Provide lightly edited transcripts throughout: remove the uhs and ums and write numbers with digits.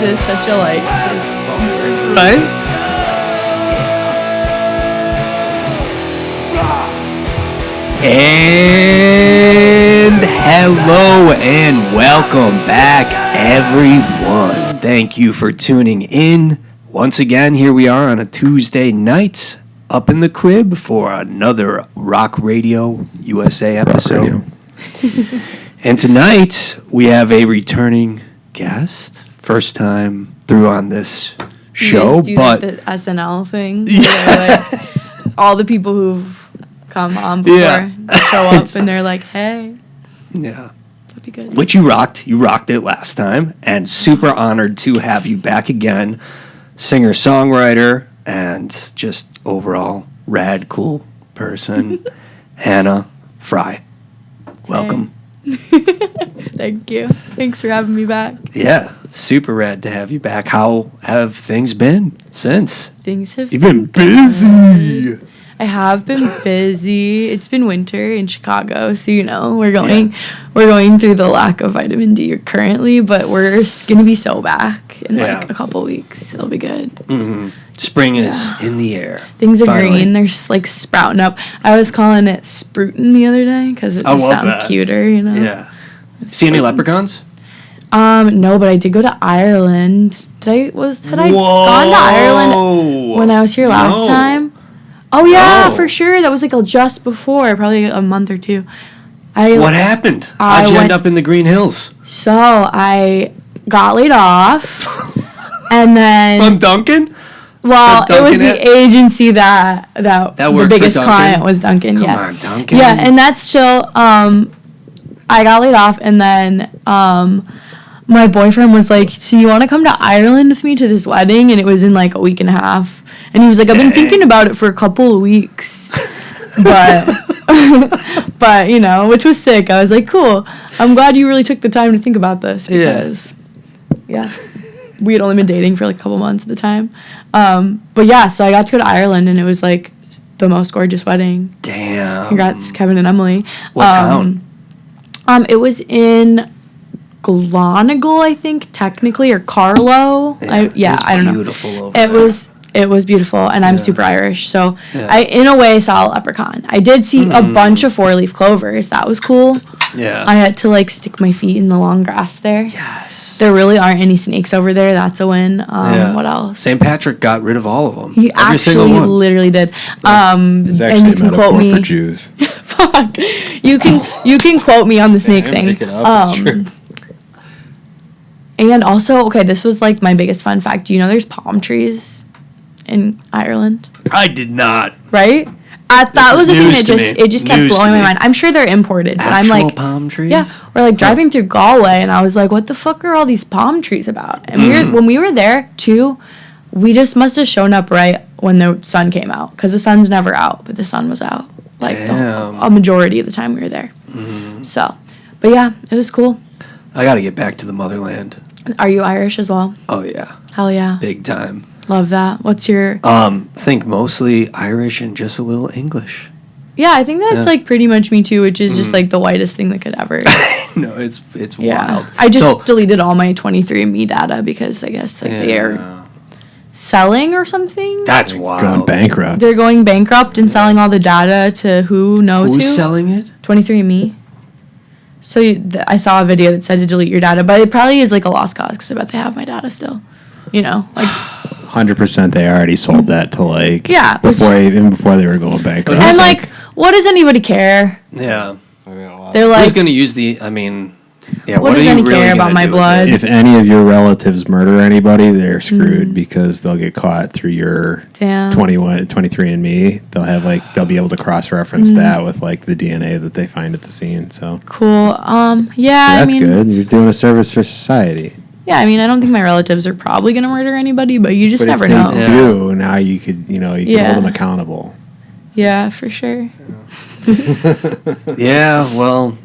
is such a like fist bumper. Right? And hello and welcome back, everyone. Thank you for tuning in. Once again, here we are on a Tuesday night up in the crib for another Rock Radio USA episode. And tonight, we have a returning guest. First time through on this show, but the SNL thing. Yeah. Like, all the people who've come on before show up and they're like, hey. Yeah. That'd be good. Which you rocked. You rocked it last time. And super honored to have you back again. Singer-songwriter and just overall rad, cool person. Hannah Frey. Welcome. Thank you. Thanks for having me back. Yeah. Super rad to have you back. How have things been since? Things have You've been busy. I have been busy. It's been winter in Chicago, so you know we're going through the lack of vitamin D currently, but we're gonna be so back in like a couple weeks. It'll be good. Mm-hmm. Spring is in the air. Things are green. They're like sprouting up. I was calling it sprouting the other day because it just sounds cuter, you know. Yeah. See any leprechauns? No, but I did go to Ireland. Had I gone to Ireland when I was here last time? Oh, yeah, for sure. That was like just before, probably a month or two. What happened? How'd you end up in the Green Hills? So I got laid off, and then from Duncan. Well, it was the agency that the biggest client was Duncan. Come on, Duncan. Yeah, and that's chill. I got laid off, and then my boyfriend was like, "So you want to come to Ireland with me to this wedding?" And it was in like a week and a half. And he was like, I've been thinking about it for a couple of weeks, but you know, which was sick. I was like, cool. I'm glad you really took the time to think about this because, we had only been dating for like a couple months at the time. But yeah, so I got to go to Ireland and it was like the most gorgeous wedding. Damn. Congrats, Kevin and Emily. What town? It was in Glonigal, I think, technically, or Carlow. I don't know. Beautiful over there. It was beautiful, and I'm super Irish, so I, in a way, saw a leprechaun. I did see a bunch of four-leaf clovers. That was cool. Yeah. I had to, like, stick my feet in the long grass there. Yes. There really aren't any snakes over there. That's a win. What else? St. Patrick got rid of all of them. He actually literally did. It's actually a metaphor for Jews. Fuck. You can quote me on the snake thing. Make it up. It's true. And also, okay, this was, like, my biggest fun fact. Do you know there's palm trees in Ireland? I did not. Right? That was a thing that just kept blowing my mind. I'm sure they're imported, but I'm like, palm trees? Yeah, we're like driving through Galway, and I was like, what the fuck are all these palm trees about? And when we were there too, we just must have shown up right when the sun came out, because the sun's never out, but the sun was out like a majority of the time we were there. So, but yeah, it was cool. I got to get back to the motherland. Are you Irish as well? Oh yeah. Hell yeah. Big time. Love that. What's your... think mostly Irish and just a little English. Yeah, I think that's like pretty much me too, which is just like the whitest thing that could ever... No, it's wild. I just deleted all my 23andMe data because I guess like they are selling or something. That's wild. Going bankrupt. They're going bankrupt and selling all the data to who knows who. Who's selling it? 23andMe. So I saw a video that said to delete your data, but it probably is like a lost cause because I bet they have my data still. You know, like 100% they already sold that to like before they were going bankrupt. And like, what does anybody care? Yeah, they're like, who's gonna use the? I mean, yeah. What does anybody care about my blood? If any of your relatives murder anybody, they're screwed because they'll get caught through your 23andMe. They'll be able to cross-reference that with like the DNA that they find at the scene. So cool. That's good. You're doing a service for society. Yeah, I mean, I don't think my relatives are probably going to murder anybody, but you just never know. If they do, now you could hold them accountable. Yeah, for sure. Yeah, well,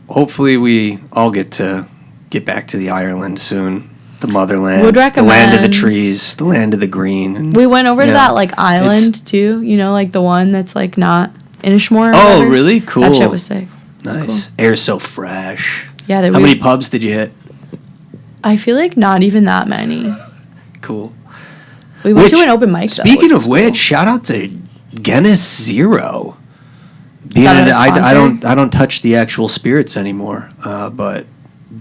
hopefully we all get back to the Ireland soon. The motherland. Would recommend. The land of the trees, the land of the green. And, we went over to that, like, island, too. You know, like the one that's, like, not Inishmore or Oh, whatever. Really? Cool. That shit was sick. Nice. Cool. Air's so fresh. Yeah. How many pubs did you hit? I feel like not even that many. Cool. We went to an open mic. Speaking though, of which, cool. Shout out to Guinness Zero. I don't touch the actual spirits anymore, but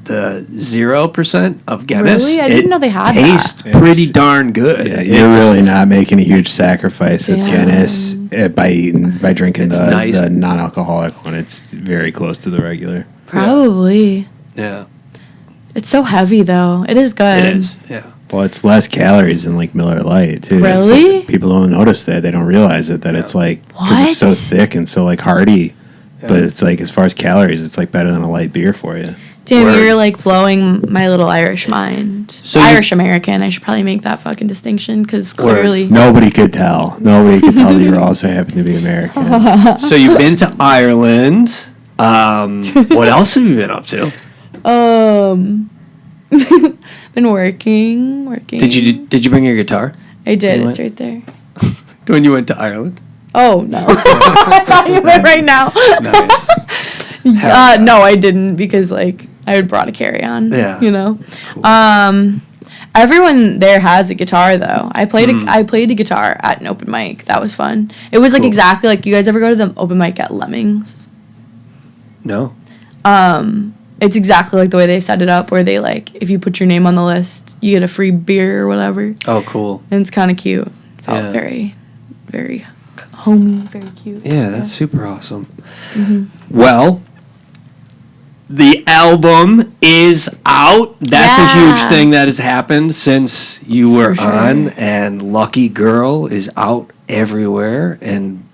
the 0% of Guinness. Really? I didn't know they had tastes pretty darn good. Yeah, you're really not making a huge sacrifice with Guinness by drinking the non-alcoholic one. It's very close to the regular. Probably. Yeah. It's so heavy though. It is good. It is. Yeah. Well, it's less calories than like Miller Lite too. Really? Like, people don't notice that. They don't realize it. That it's like because it's so thick and so like hearty. Yeah. But it's like as far as calories, it's like better than a light beer for you. Damn, you're like blowing my little Irish mind. So Irish American. I should probably make that fucking distinction because clearly nobody could tell. Nobody could tell that you also happen to be American. So you've been to Ireland. What else have you been up to? Been working. Did you bring your guitar? I did. It's right there. When you went to Ireland? Oh no! I thought you meant right now. Nice. No, I didn't because like I had brought a carry-on. Yeah. You know. Cool. Everyone there has a guitar though. I played a guitar at an open mic. That was fun. It was like exactly like you guys ever go to the open mic at Lemmings? No. It's exactly like the way they set it up, where they like if you put your name on the list, you get a free beer or whatever. Oh, cool. And it's kind of cute. Felt very, very homey, very cute. Yeah, that's super awesome. Mm-hmm. Well, the album is out. That's a huge thing that has happened since you were on, and Lucky Girl is out everywhere, and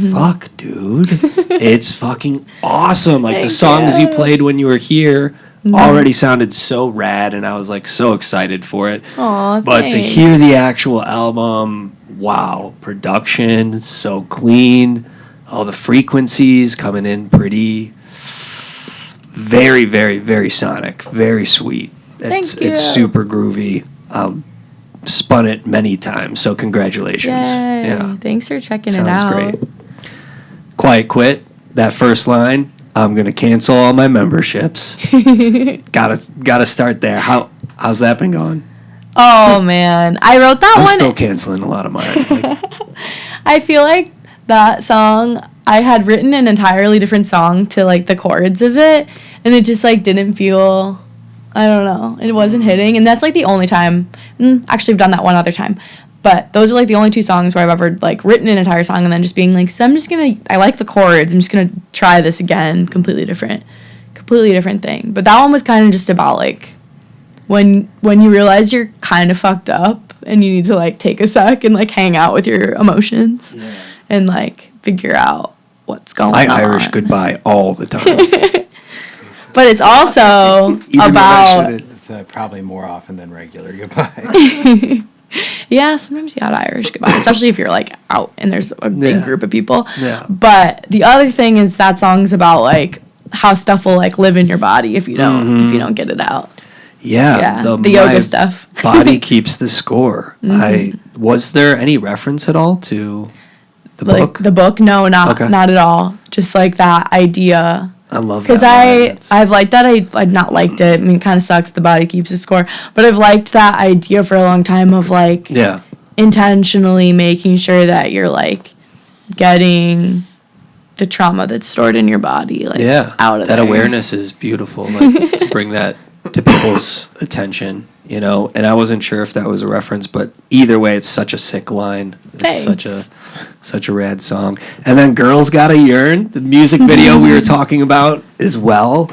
fuck, dude, it's fucking awesome. Like the songs you played when you were here already sounded so rad, and I was like so excited for it. Aw, but to hear the actual album, wow, production so clean, all the frequencies coming in pretty, very, very, very sonic, very sweet. It's super groovy. Spun it many times, so congratulations. Yay. Yeah, thanks for checking Sounds it out. Great. Quiet quit. That first line, I'm gonna cancel all my memberships. gotta start there. How's that been going? Oh man, I wrote that I'm one. I'm still canceling a lot of mine. I feel like that song, I had written an entirely different song to like the chords of it, and it just like didn't feel, I don't know, it wasn't hitting. And that's like the only time, actually I've done that one other time, but those are like the only two songs where I've ever like written an entire song and then just being like, so I like the chords, I'm just gonna try this again, completely different thing. But that one was kind of just about like when you realize you're kind of fucked up and you need to like take a sec and like hang out with your emotions and like figure out what's going on. I Irish goodbye all the time. But it's also about... It's probably more often than regular goodbye. Yeah, sometimes you gotta Irish goodbye, especially if you're like out and there's a big group of people. Yeah. But the other thing is that song's about like how stuff will like live in your body if you don't get it out. Yeah, the yoga stuff. Body keeps the score. Was there any reference at all to the book? The book? No, not at all. Just like that idea. I love that. Because I've liked that. I've not liked it. I mean, it kind of sucks. The body keeps the score. But I've liked that idea for a long time of like intentionally making sure that you're like getting the trauma that's stored in your body out of that there. awareness is beautiful. Like, to bring that to people's attention, you know. And I wasn't sure if that was a reference, but either way, it's such a sick line. Thanks. It's such a rad song. And then Girls Gotta Yearn, the music video we were talking about as well.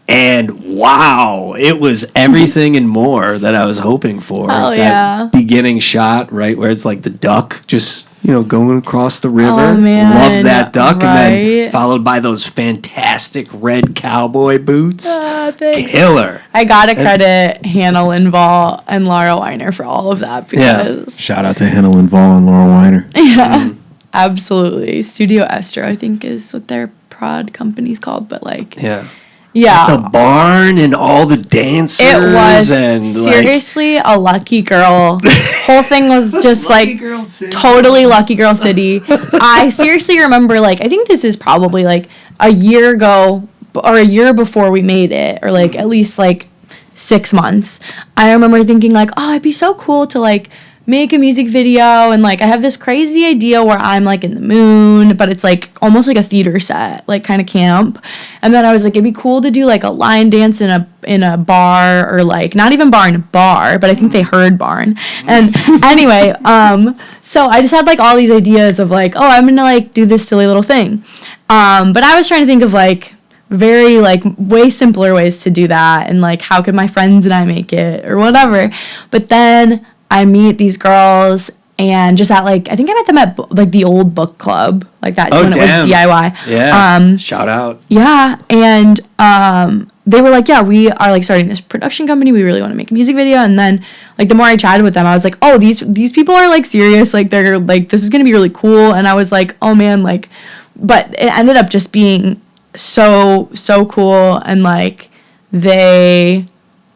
And wow, it was everything and more that I was hoping for. Hell that beginning shot, right, where it's like the duck just, going across the river. Oh, man. Love that duck. Right? And then followed by those fantastic red cowboy boots. Thanks. Killer. I gotta credit Hannah Lindvall and Laura Weiner for all of that because shout out to Hannah Lindvall and Laura Weiner. Yeah, absolutely. Studio Esther, I think, is what their prod company's called, but like the barn and all the dancers. It was and seriously a lucky girl. Whole thing was just like totally lucky girl city. I seriously remember I think this is probably like a year ago or a year before we made it, or like at least like 6 months, I remember thinking like, oh, it'd be so cool to like make a music video, and like I have this crazy idea where I'm like in the moon, but it's like almost like a theater set, like kind of camp. And then I was like, it'd be cool to do like a line dance in a bar, or like not even bar, in a bar, but I think they heard barn. And anyway, so I just had like all these ideas of like, oh, I'm gonna like do this silly little thing. But I was trying to think of like very like way simpler ways to do that, and like how could my friends and I make it or whatever. But then I meet these girls, and just at like, I think I met them at like the old book club, like that when it was DIY. Yeah. Shout out. Yeah. And they were like, yeah, we are like starting this production company. We really want to make a music video. And then like the more I chatted with them, I was like, oh, these people are like serious. Like they're like, this is going to be really cool. And I was like, oh man, like, but it ended up just being so cool. And like they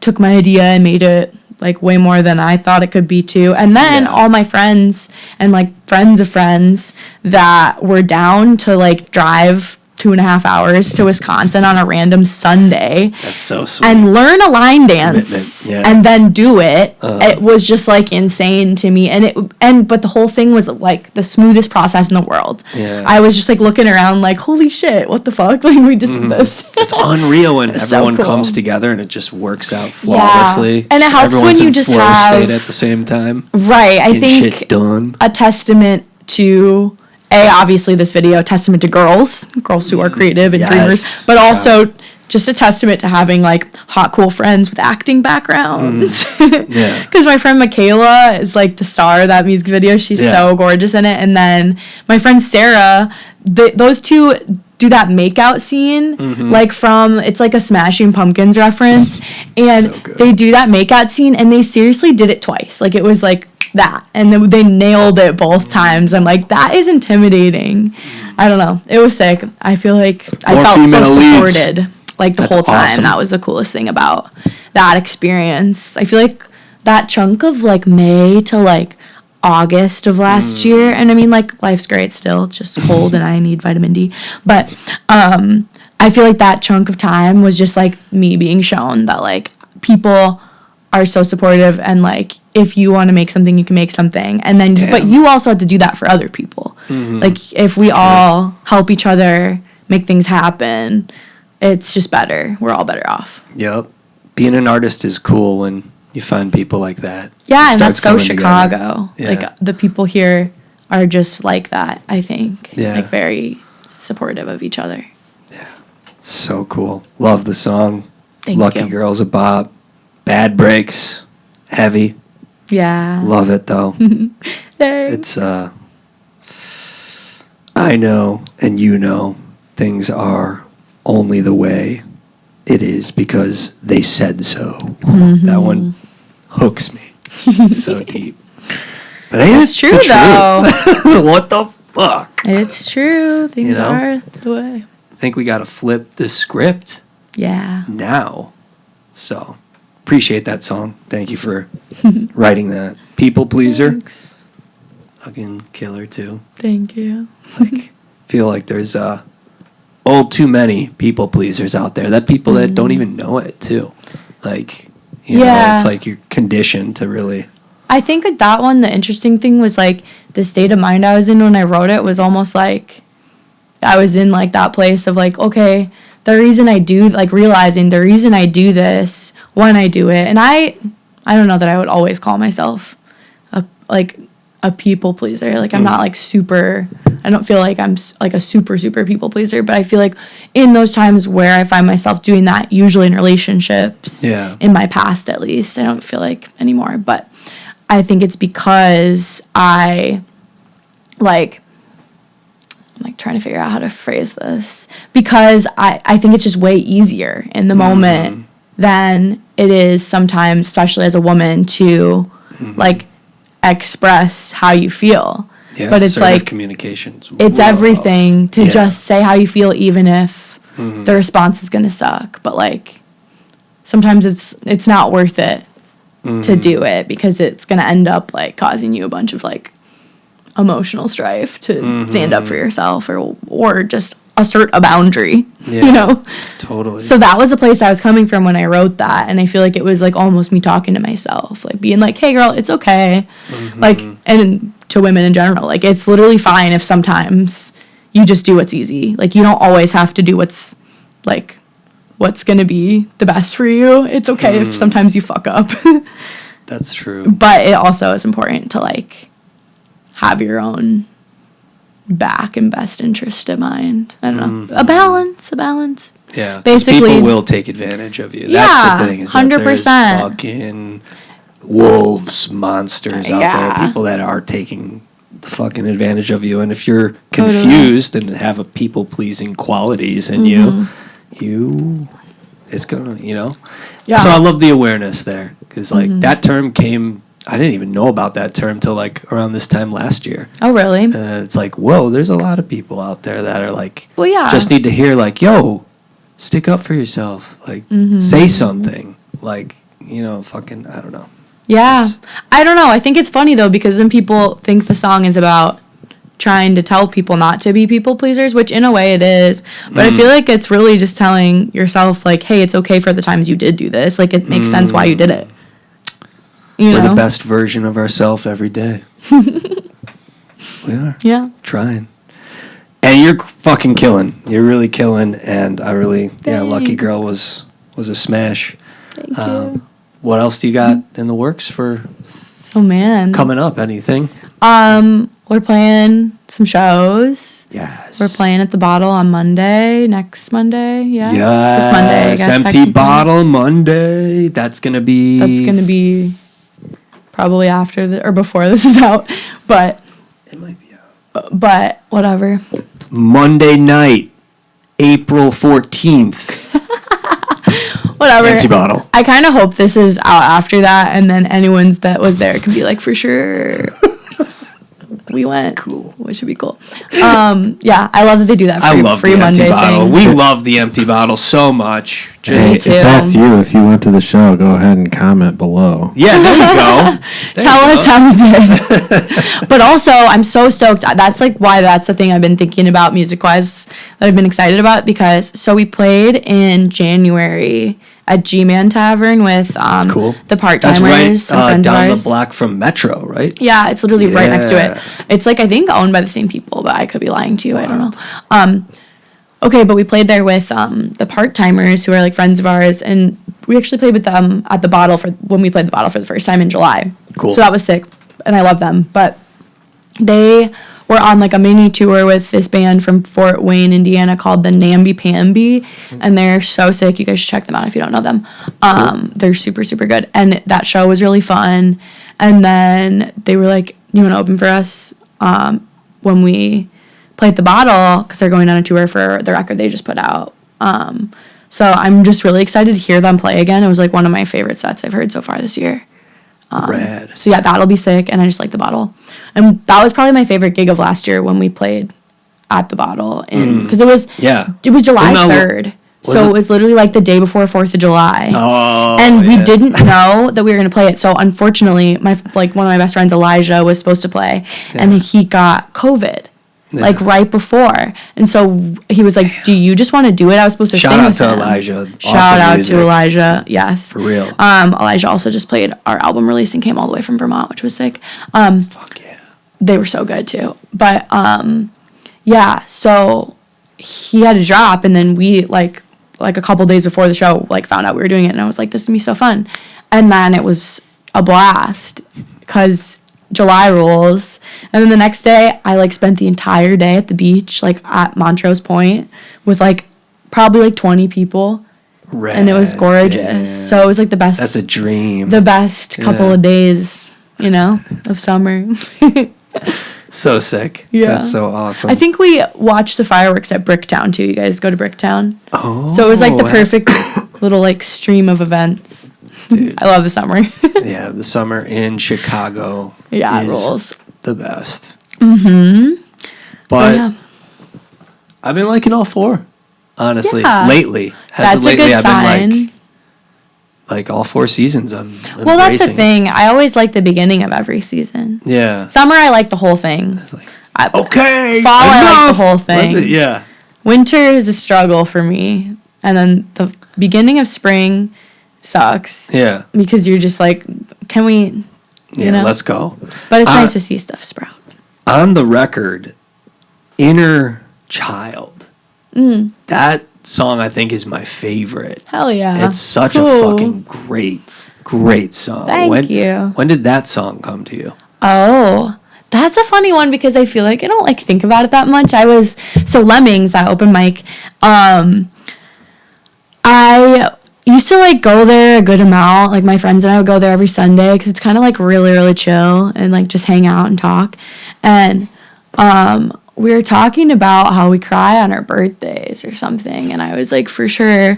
took my idea and made it like way more than I thought it could be too. And then all my friends and like friends of friends that were down to like drive 2.5 hours to Wisconsin on a random Sunday. That's so sweet. And learn a line dance and then do it. It was just like insane to me. But the whole thing was like the smoothest process in the world. Yeah. I was just like looking around like, holy shit, what the fuck? Like we just did this. It's unreal when everyone comes together and it just works out flawlessly. Yeah. And it helps when you just have state at the same time. Right. I think shit done. A testament to obviously this video, testament to girls who are creative and dreamers, but also just a testament to having like hot, cool friends with acting backgrounds. Yeah. Because my friend Michaela is like the star of that music video. She's so gorgeous in it. And then my friend Sarah, those two do that makeout scene, like from, it's like a Smashing Pumpkins reference. And they do that makeout scene, and they seriously did it twice. Like it was like that, and then they nailed it both times. I'm like, that is intimidating. I don't know, it was sick. I feel like I felt so supported like the whole time. Awesome. That was the coolest thing about that experience. I feel like that chunk of like May to like August of last year, and I mean like life's great still, it's just cold and I need vitamin D, but I feel like that chunk of time was just like me being shown that like people are so supportive, and like if you want to make something, you can make something. And then but you also have to do that for other people. Like if we all help each other make things happen, it's just better. We're all better off. Yep. Being an artist is cool when you find people like that. Yeah, and that's so Chicago. Yeah. Like the people here are just like that, I think. Yeah. Like very supportive of each other. Yeah. So cool. Love the song. Thank Lucky you. Girl's a bop. Bad Breaks. Heavy. Yeah. Love it though. It's I know and you know things are only the way it is because they said so. That one hooks me so deep. But it's true though. What the fuck? It's true. Things are the way. I think we got to flip the script. Yeah. Now. So, appreciate that song. Thank you for writing that. People Pleaser. Thanks. Fucking killer too. Thank you. Like, feel like there's too many people pleasers out there. That people that don't even know it too. Like, you know, it's like you're conditioned to really. I think with that one, the interesting thing was like the state of mind I was in when I wrote it was almost like I was in like that place of like, okay, the reason I do, like realizing the reason I do this when I do it. And I don't know that I would always call myself a people pleaser. Like I'm not like super, I don't feel like I'm like a super people pleaser, but I feel like in those times where I find myself doing that, usually in relationships, in my past at least, I don't feel like anymore, but I think it's because I'm trying to figure out how to phrase this, because I think it's just way easier in the moment than it is sometimes, especially as a woman, to like express how you feel. Yeah, but it's like communications. It's everything to just say how you feel, even if the response is gonna suck. But like sometimes it's not worth it to do it, because it's gonna end up like causing you a bunch of like emotional strife to stand up for yourself, or just assert a boundary, Yeah, you know? Totally. So that was the place I was coming from when I wrote that. And I feel like it was like almost me talking to myself, like being like, hey girl, it's okay. Like, and to women in general, like it's literally fine if sometimes you just do what's easy. Like you don't always have to do what's going to be the best for you. It's okay if sometimes you fuck up. That's true. But it also is important to like have your own back and best interest in mind. I don't know. A balance. Yeah. Basically, people will take advantage of you. Yeah, That's the thing. Is 100%. that there's fucking wolves, monsters out there. People that are taking the fucking advantage of you. And if you're confused and have a people-pleasing qualities in you, it's gonna, Yeah. So I love the awareness there. Because, like, that term came... I didn't even know about that term till like around this time last year. Oh, really? And it's like, whoa, there's a lot of people out there that are like, well, yeah, just need to hear like, yo, stick up for yourself. Like, say something. Like, fucking, I don't know. Yeah. I don't know. I think it's funny though, because then people think the song is about trying to tell people not to be people pleasers, which in a way it is. But I feel like it's really just telling yourself like, hey, it's okay for the times you did do this. Like, it makes sense why you did it. We're the best version of ourselves every day. We are. Yeah. Trying. And you're fucking killing. You're really killing. And I really, Lucky Girl was a smash. Thank you. What else do you got in the works for coming up? Anything? We're playing some shows. Yes. We're playing at the Bottle on next Monday. Yeah. Yes. This Monday, I guess. Empty Bottle Monday. That's going to be... probably after or before this is out, but it might be out. But whatever. Monday night, April 14th. Whatever. Empty Bottle. I kind of hope this is out after that, and then anyone that was there can be like, for sure, we went. Cool. Which would be cool. Yeah, I love that they do that. I love free the Monday Empty Bottle. thing. We love the Empty Bottle so much. Hey, if that's you, if you went to the show, go ahead and comment below. Yeah, there you go. Tell us how you did. But also, I'm so stoked. That's like why that's the thing I've been thinking about music-wise that I've been excited about, because we played in January at G-Man Tavern with the part-timers. That's right, and down friends the block from Metro, right? Yeah, it's literally right next to it. It's like, I think, owned by the same people, but I could be lying to you. Wow. I don't know. Okay, but we played there with the part-timers who are like friends of ours, and we actually played with them at the Bottle when we played the Bottle for the first time in July. Cool. So that was sick, and I love them. But they were on like a mini tour with this band from Fort Wayne, Indiana called the Namby Pamby, and they're so sick. You guys should check them out if you don't know them. They're super, super good, and that show was really fun. And then they were like, you want to open for us when we played the Bottle, because they're going on a tour for the record they just put out. So I'm just really excited to hear them play again. It was like one of my favorite sets I've heard so far this year. Rad. So yeah, that'll be sick, and I just like the Bottle. And that was probably my favorite gig of last year when we played at the Bottle, because it was July 3rd. So it was literally like the day before 4th of July. Oh, and we didn't know that we were going to play it. So unfortunately, one of my best friends, Elijah, was supposed to play, and he got COVID. Like right before, and so he was like, "Do you just want to do it?" I was supposed to sing with him. Elijah. Shout out to Elijah. Yes, for real. Elijah also just played our album release and came all the way from Vermont, which was sick. Fuck yeah. They were so good too. But yeah, so he had to drop, and then we like a couple days before the show found out we were doing it, and I was like, "This is gonna be so fun," and then it was a blast because July rules. And then the next day I spent the entire day at the beach at Montrose Point with probably 20 people. Rad, and it was gorgeous. Yeah. So it was the best. That's a dream. The best couple of days, of summer. So sick. Yeah. That's so awesome. I think we watched the fireworks at Bricktown too. You guys go to Bricktown? Oh. So it was the perfect little stream of events. Dude. I love the summer. Yeah, the summer in Chicago. Yeah, it rules. The best. Mm-hmm. But I've been liking all four, honestly. Yeah. Lately. That's a good sign. I've been all 4 seasons. I'm embracing. Well, that's the thing. I always like the beginning of every season. Yeah. Summer, I like the whole thing. Okay. Fall, I like the whole thing. Yeah. winter is a struggle for me. And then the beginning of spring sucks. Yeah. Because you're just like, can we, you know? Let's go. But it's nice to see stuff sprout. On the record, Inner Child. That song, I think, is my favorite. Hell yeah. It's such a fucking great song. Thank you. When did that song come to you? Oh, that's a funny one because I feel like I don't like think about it that much. Lemmings, that open mic, I used to like go there a good amount. Like my friends and I would go there every Sunday because it's kind of like really, really chill and like just hang out and talk. And we were talking about how we cry on our birthdays or something. And I was like, for sure.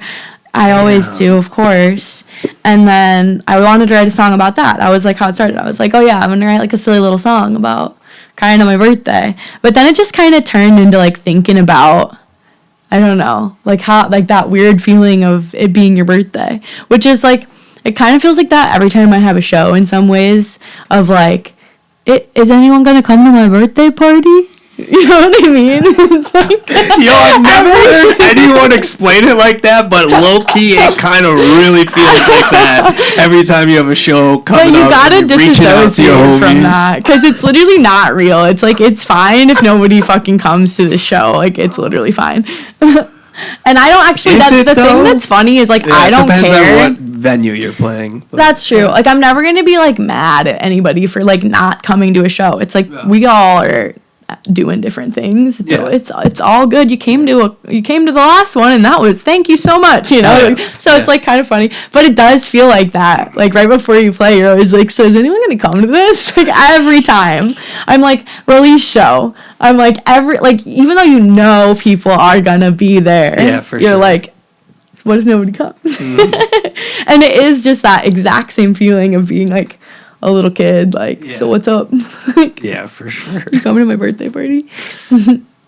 I always do, of course. And then I wanted to write a song about that. That was like how it started. I was like, oh yeah, I'm going to write like a silly little song about crying on my birthday. But then it just kind of turned into like thinking about, I don't know, like how, like that weird feeling of it being your birthday, which is like, it kind of feels like that every time I have a show in some ways of like, is anyone going to come to my birthday party? You know what I mean? It's like, yo, I've never heard anyone explain it like that, but low-key it kind of really feels like that every time you have a show coming up. But you gotta disassociate from that, because it's literally not real. It's like, it's fine if nobody fucking comes to the show. Like, it's literally fine. And I don't actually, thing that's funny is like, I don't care. On what venue you're playing. That's true. Like, I'm never gonna be like mad at anybody for like not coming to a show. It's like, we all are doing different things. It's all good. You came to the last one and that was thank you so much, you know. It's like kind of funny, but it does feel like that. Like right before you play, you're always like, so is anyone gonna come to this? Like every time I'm like, release show, I'm like even though you know people are gonna be there, you're like, what if nobody comes? And it is just that exact same feeling of being like a little kid, like, so what's up? Yeah, for sure. You coming to my birthday party?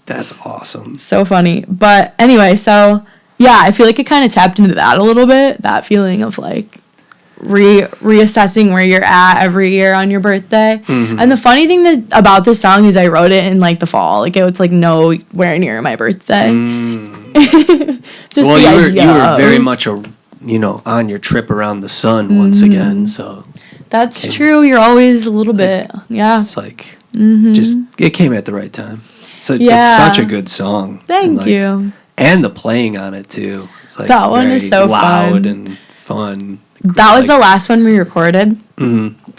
That's awesome. So funny. But anyway, so yeah, I feel like it kind of tapped into that a little bit, that feeling of like reassessing where you're at every year on your birthday. And the funny thing about this song is I wrote it in like the fall. Like it was like nowhere near my birthday. Well, you were very much on your trip around the sun once again, so that's true. You're always a little bit, It's like, it came at the right time. So it's such a good song. Thank you. And the playing on it too. It's like that one is so loud and fun. That was the last one we recorded.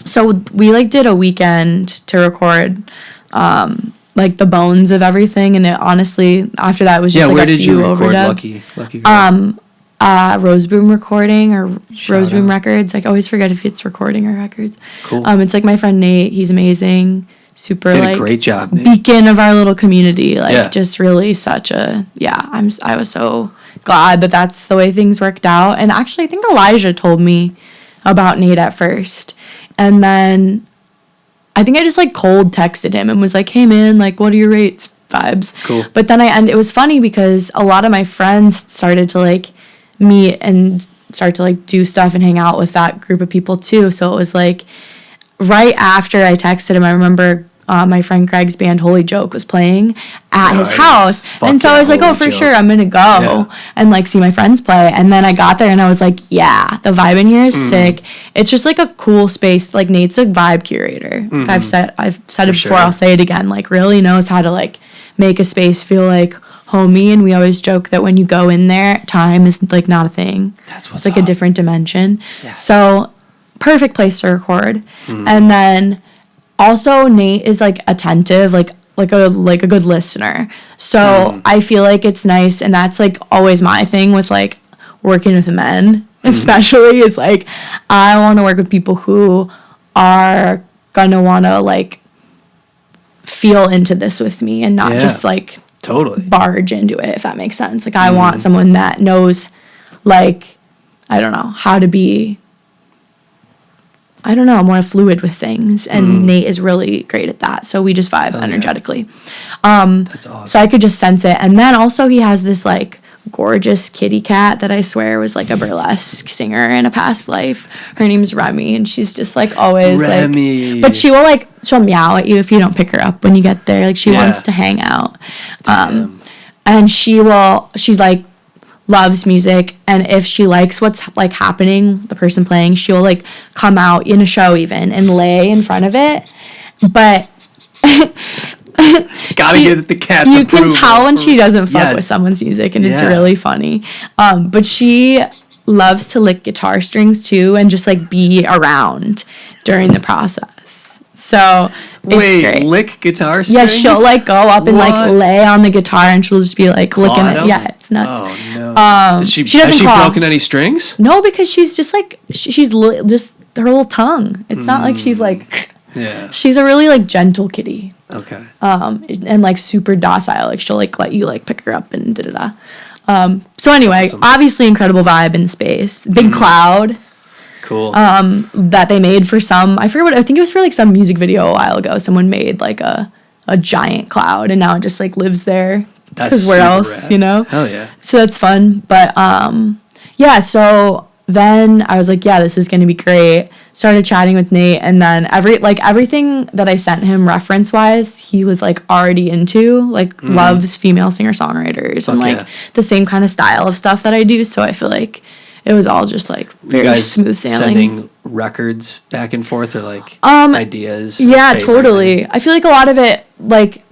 So we like did a weekend to record, like the bones of everything, and it honestly after that was just like a few overdubs. Lucky Girl? Roseboom Recording or Roseboom Records. I always forget if it's recording or records. Cool. It's like my friend Nate. He's amazing. Super did a great job, Nate. Beacon of our little community. Like just really such a I was so glad that that's the way things worked out. And actually, I think Elijah told me about Nate at first, and then I think I just like cold texted him and was like, "Hey man, like, what are your rates?" Vibes. Cool. But then it was funny because a lot of my friends started to like meet and start to like do stuff and hang out with that group of people too. So it was like right after I texted him, I remember my friend Greg's band Holy Joke was playing at his house. And so I was like, oh, for sure, I'm going to go and like see my friends play. And then I got there and I was like, yeah, the vibe in here is sick. It's just like a cool space. Like Nate's a vibe curator. I've said it before, I'll say it again. Like really knows how to like make a space feel like homey, and we always joke that when you go in there, time is like not a thing. That's what's it's like a different dimension. Yeah. So perfect place to record. And then also Nate is like attentive, like a good listener. So I feel like it's nice, and that's like always my thing with like working with men, especially is like I want to work with people who are gonna want to like feel into this with me and not just like totally barge into it, if that makes sense. Like I want someone that knows like I don't know how to be more fluid with things, and Nate is really great at that, so we just vibe energetically. That's awesome. So I could just sense it. And then also he has this like gorgeous kitty cat that I swear was like a burlesque singer in a past life. Her name's Remy, and she's just like always Remy. Like, but she'll meow at you if you don't pick her up when you get there. Like she wants to hang out. and she's like loves music, and if she likes what's like happening, the person playing, she'll like come out in a show even and lay in front of it. But gotta get the cat's you approval. can tell when she doesn't fuck with someone's music, and it's really funny. But she loves to lick guitar strings too, and just like be around during the process. So it's great. Lick guitar strings? Yeah, she'll like go up and like lay on the guitar, and she'll just be like licking it. Yeah, it's nuts. Oh no. Has she broken any strings? No, because she's just like she's just her little tongue. It's not like she's like. Yeah. She's a really like gentle kitty. Okay. And like super docile. Like she'll like let you like pick her up and da. So anyway, awesome. Obviously incredible vibe in space. Big cloud. Cool. That they made for I think it was for like some music video a while ago. Someone made like a giant cloud, and now it just like lives there. Because where else, rad. you know? Hell yeah. So that's fun. But yeah, so then I was like, yeah, this is going to be great. Started chatting with Nate, and then everything that I sent him reference-wise, he was like already into, like loves female singer-songwriters and like the same kind of style of stuff that I do. So I feel like it was all just like very smooth sailing. Sending records back and forth, or like ideas? Yeah, totally. I feel like a lot of it, like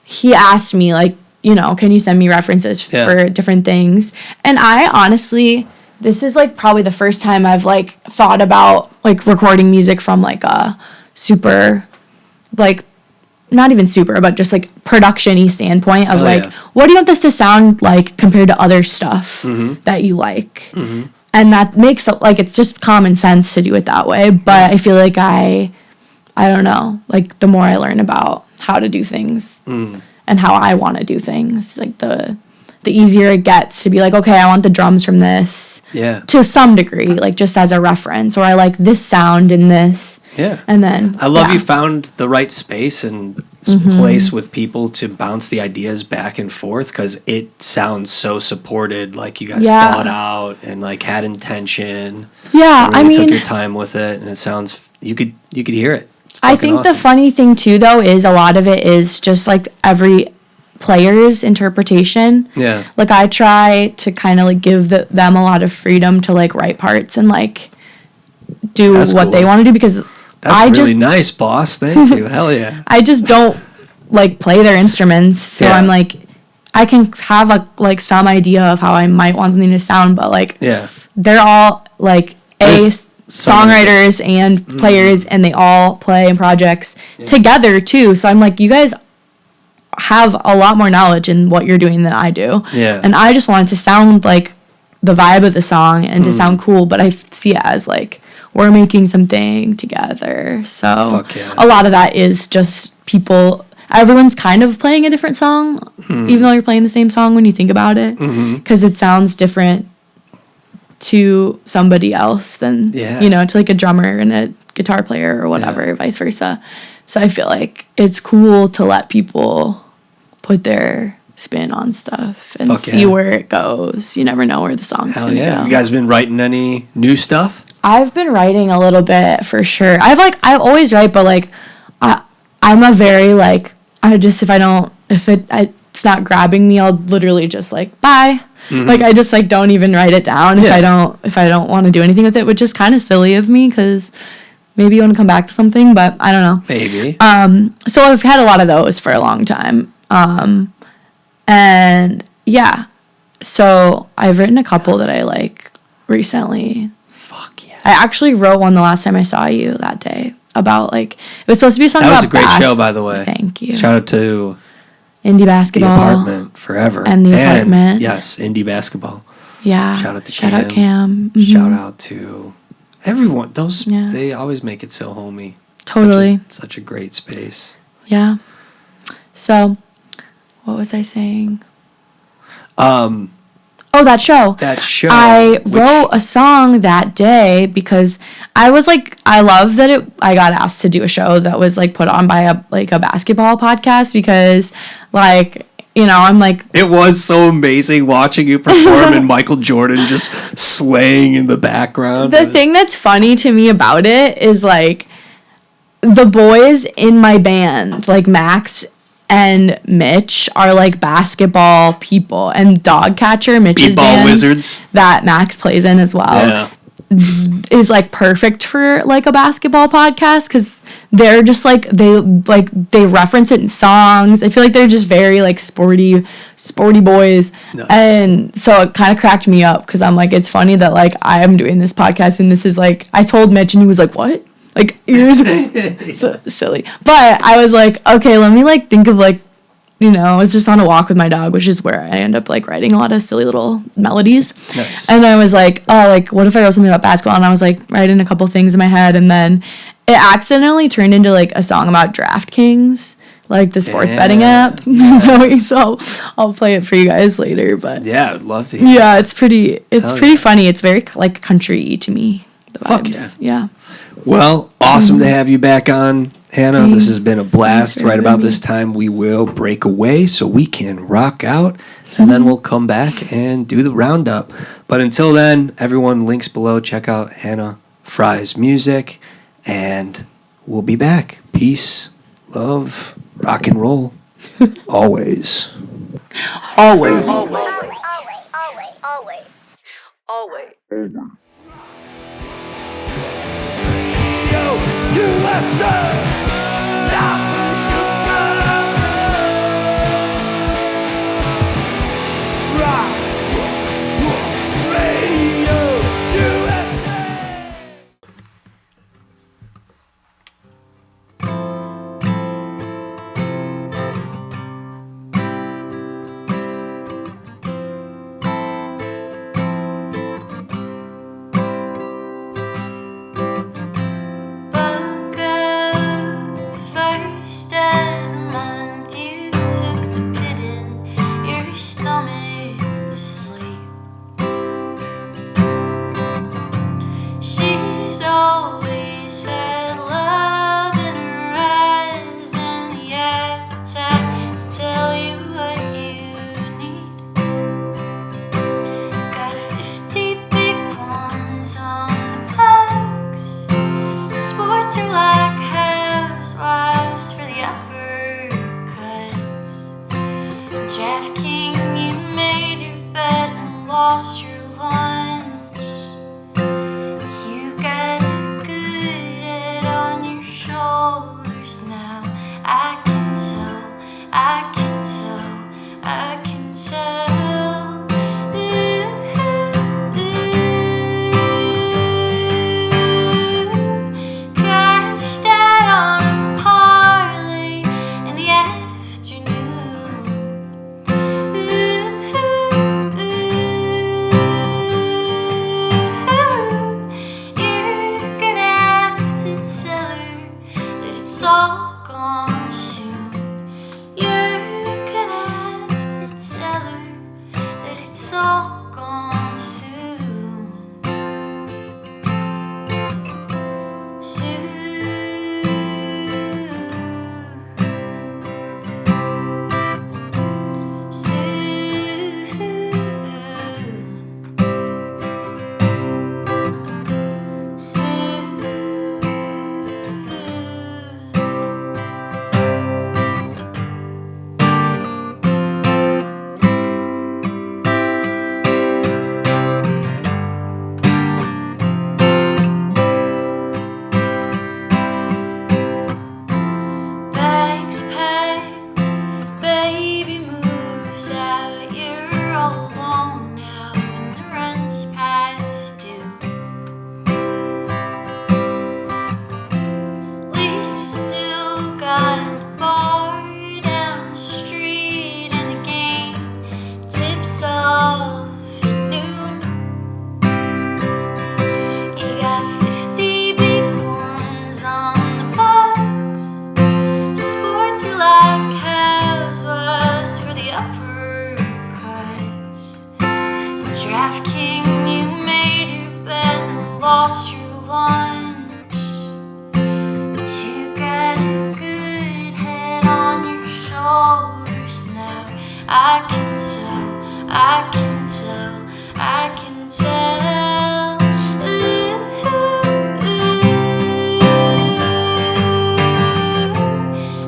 he asked me like, you know, can you send me references for different things? And I honestly, this is like probably the first time I've like thought about like recording music from like a super, like not even super, but just like production-y standpoint of what do you want this to sound like compared to other stuff that you like? And that makes like, it's just common sense to do it that way. But I feel like I don't know, like the more I learn about how to do things and how I want to do things, like the easier it gets to be like, okay, I want the drums from this. Yeah. To some degree, like just as a reference, or I like this sound in this. Yeah. And then I love you found the right space and place with people to bounce the ideas back and forth, because it sounds so supported, like you guys thought out and like had intention. Yeah, really I mean, took your time with it, and it sounds you could hear it. I think awesome. The funny thing too, though, is a lot of it is just like every player's interpretation. Yeah. Like I try to kind of like give them a lot of freedom to like write parts and like do what they want to do, because that's really nice, boss. Thank you. Hell yeah. I just don't like play their instruments, so I'm like, I can have like some idea of how I might want something to sound, but like they're all like songwriters and players, and they all play in projects together too. So I'm like, you guys have a lot more knowledge in what you're doing than I do. Yeah. And I just want it to sound like the vibe of the song and to sound cool, but I see it as like we're making something together. So a lot of that is just everyone's kind of playing a different song, even though you're playing the same song when you think about it, because it sounds different to somebody else than, you know, to like a drummer and a guitar player or whatever, vice versa. So I feel like it's cool to let people put their spin on stuff and see where it goes. You never know where the song's going to go. You guys been writing any new stuff? I've been writing a little bit for sure. I always write, but like I'm a very like, if it's not grabbing me, I'll literally just like bye. Like I just like don't even write it down if I don't want to do anything with it, which is kind of silly of me, because maybe you want to come back to something, but I don't know. Maybe. So I've had a lot of those for a long time. And yeah, so I've written a couple that I like recently. Fuck yeah. I actually wrote one the last time I saw you that day about like, it was supposed to be a song about bass. That was a great show, by the way. Thank you. Shout out to Indie Basketball. The Apartment forever. And The Apartment. Yes, Indie Basketball. Yeah. Shout out to Cam. Shout out Cam. Shout out to everyone. They always make it so homey. Totally. Such a great space. Yeah. So, what was I saying? That show. I wrote a song that day because I was like, I love that I got asked to do a show that was like put on by a basketball podcast, because like, you know, I'm like, it was so amazing watching you perform and Michael Jordan just slaying in the background. The thing that's funny to me about it is like the boys in my band, like Max and Mitch are like basketball people, and Dog Catcher, Mitch's band wizards that Max plays in as well, is like perfect for like a basketball podcast because they're just like they reference it in songs. I feel like they're just very like sporty boys. Nice. And so it kind of cracked me up because I'm like, it's funny that like I am doing this podcast and this is like, I told Mitch and he was like, what? Like, so silly. But I was like, okay, let me like think of like, you know, I was just on a walk with my dog, which is where I end up like writing a lot of silly little melodies. Nice. And I was like, oh, like what if I wrote something about basketball? And I was like writing a couple things in my head, and then it accidentally turned into like a song about DraftKings, like the sports betting app. So I'll play it for you guys later. But yeah, I'd love to. Yeah, it's pretty funny. It's very like country-y to me. The vibes. Fuck yeah. Well, awesome to have you back on, Hannah. Thanks. This has been a blast. Right about this time, we will break away so we can rock out, and then we'll come back and do the roundup. But until then, everyone, links below. Check out Hannah Frey's music, and we'll be back. Peace, love, rock and roll. Always. Always. USA!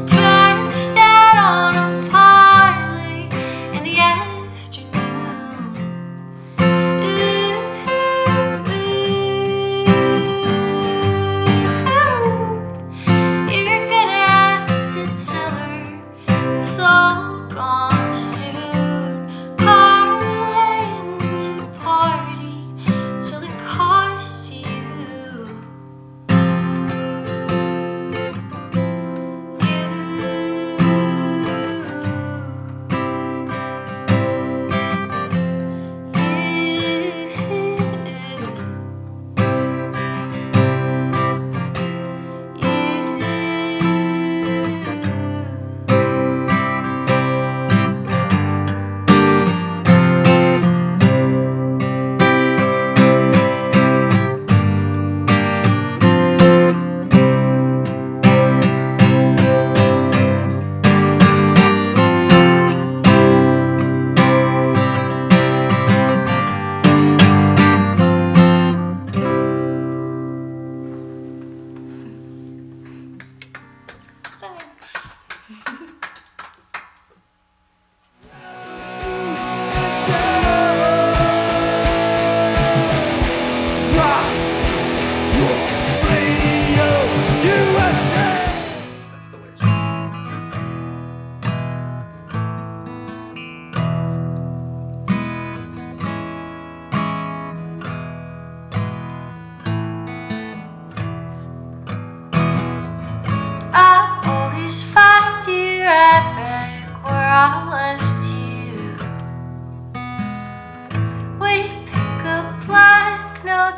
Crashed out on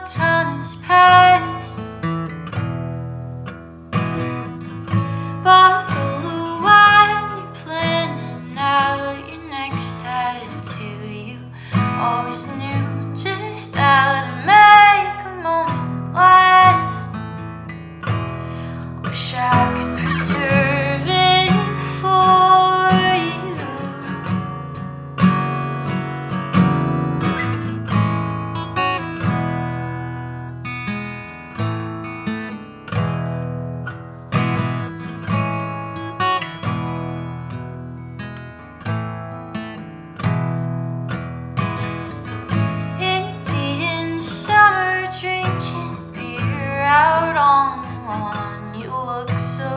time has passed. Bottle of wine, you're planning out your next tattoo. You always knew just how to make a moment last. Wish I could preserve it for you. Indian summer, drinking beer out on the lawn. You look so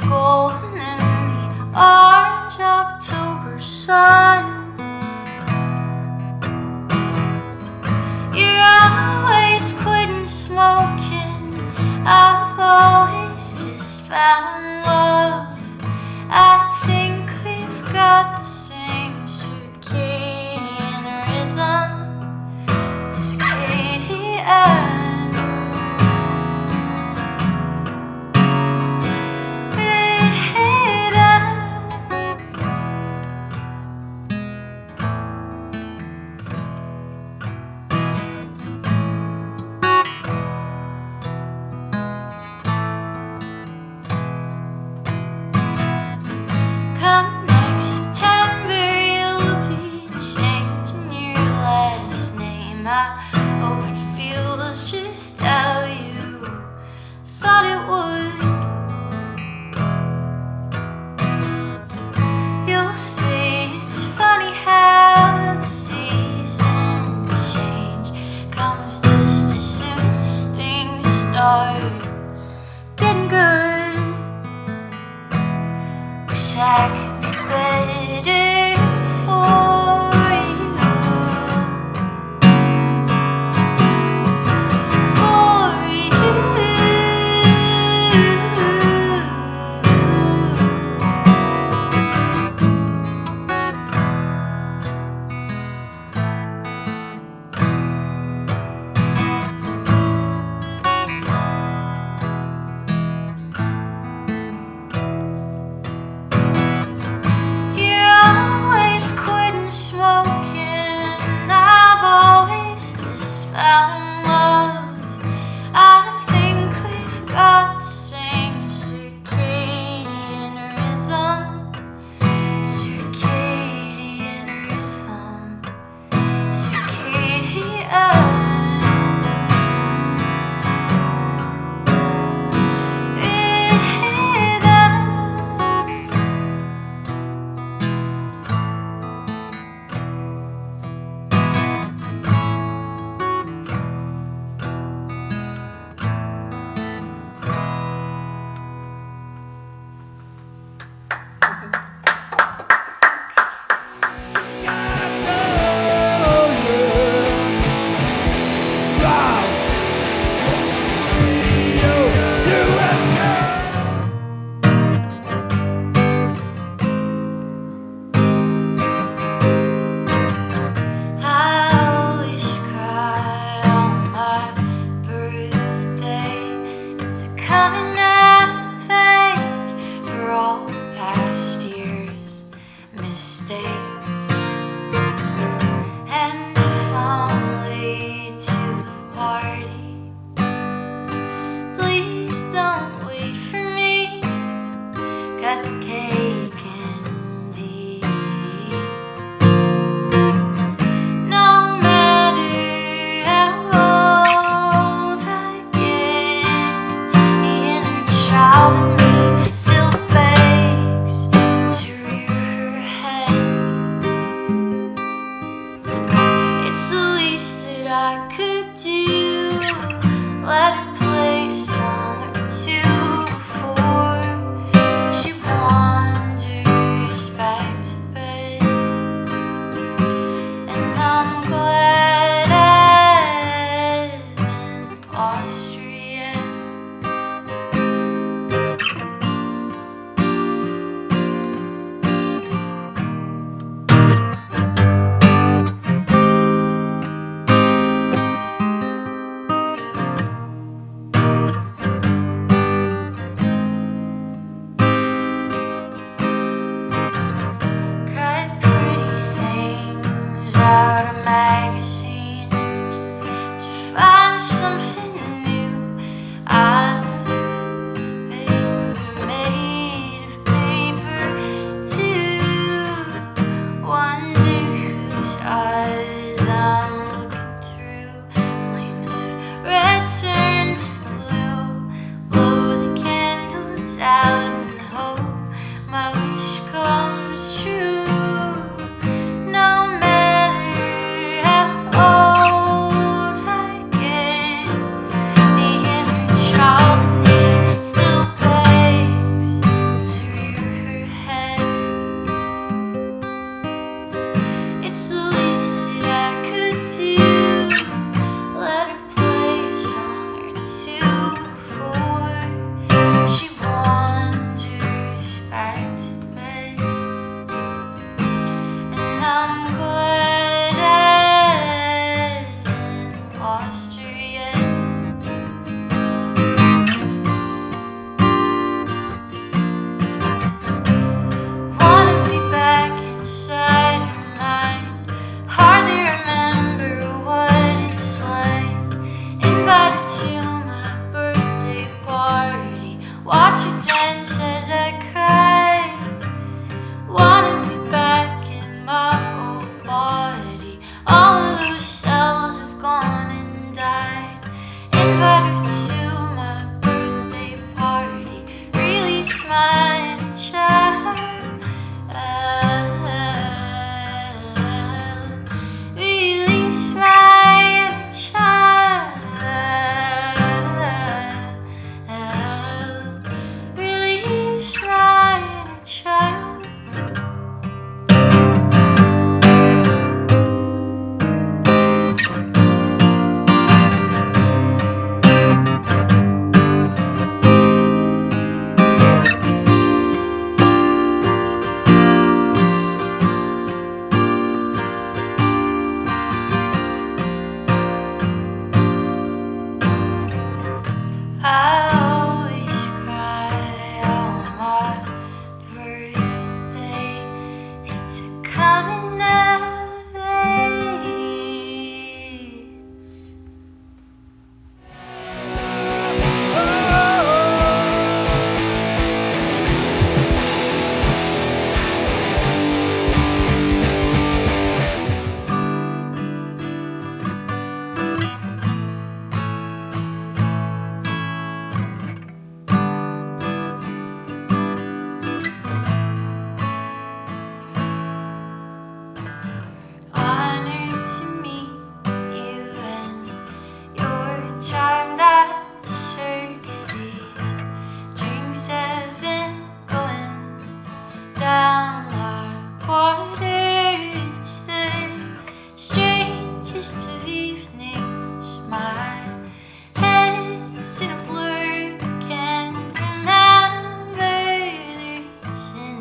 golden in the orange October sun. You're always quitting smoking. I've always just found love. I think we've got the same circadian rhythm. Circadian. Come next September, you'll be changing your last name. I hope it feels just how you thought it would. You'll see it's funny how the seasons change. Comes just as soon as things start getting good. Wish I could be better for you. For you. You're always quitting smoking. I've always just found love. I think we've got the same circadian rhythm. Circadian rhythm. Circadian. I always cry on my birthday. It's a coming of age for all past years' mistakes. And if I'm late to the party, please don't wait for me. Cut the cake and eat. No matter how old I get, the inner child in me still begs to rear her head. It's the least that I could do. Let her play a song or two before she wanders back to bed. And I'm glad I haven't lost her yet. magazines to find something new. I'm a paper made of paper too. Wonder whose eyes I'm looking through. Flames of red turn to blue. Blow the candles out and hope my wish comes true. No matter how old I get, the inner child in me still begs to rear her head. It's the least that I could do. Let her play a song or two before she wanders back to bed. And I'm glad I haven't lost her yet. Wanna be back inside her mind. Hardly remember what it's like. Invited to my birthday party. Watch her dance as I cry. Wanna be back in my old body. All of those cells have gone and died. Invite her to my birthday party. Release my inner child. Release my inner child. Release my inner child. I always cry on my birthday. It's a coming of age. Honored to meet you and your charm that circus. These drinks have been going down our water. It's the strangest of evenings. My head's in a blur. Can't remember the reason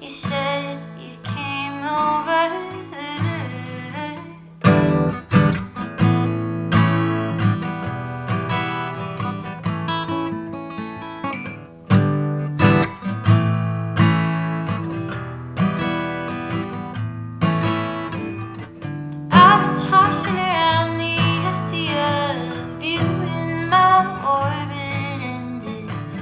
you said you came over. I've been tossing around the idea of you in my orbit, and it's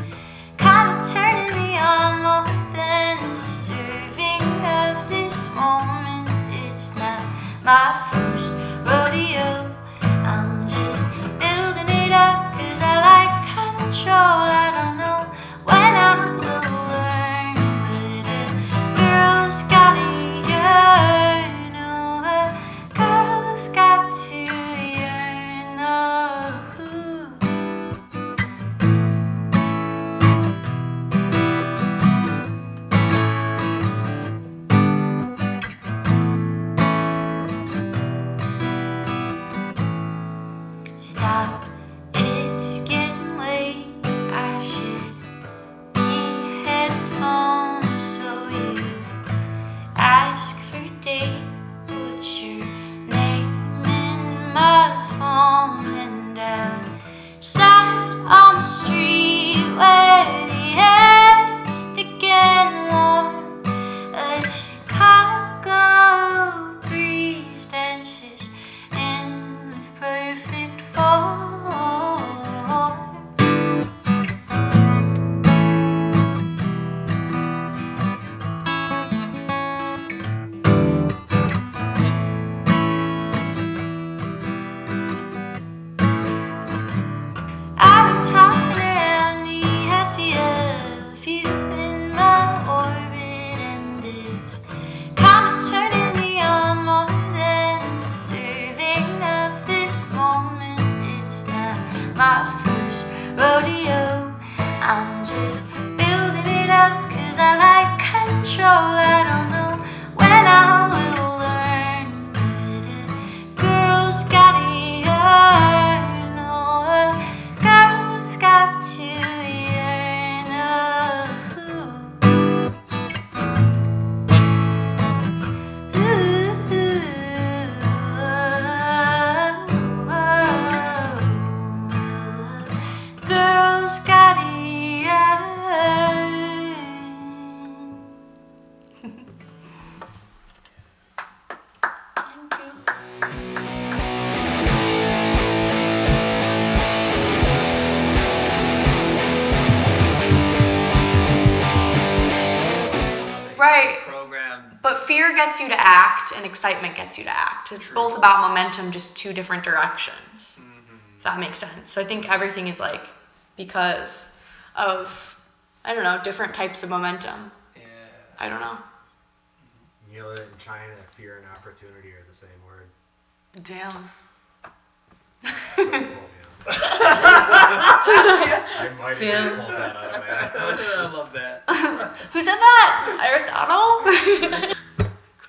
kind of turning me on more than deserving of this moment. It's not my first rodeo. I'm just building it up 'cause I like control. I don't know when I will learn, but a girl's gotta yearn. Oh, a girl's got to yearn. Oh. fear gets you to act and excitement gets you to act. It's both about momentum, just two different directions. If that makes sense. So I think everything is like because of, I don't know, different types of momentum. Yeah. I don't know. You know that in China, fear and opportunity are the same word. Damn. I might have just pulled that out of my ass. I love that. Who said that? Aristotle?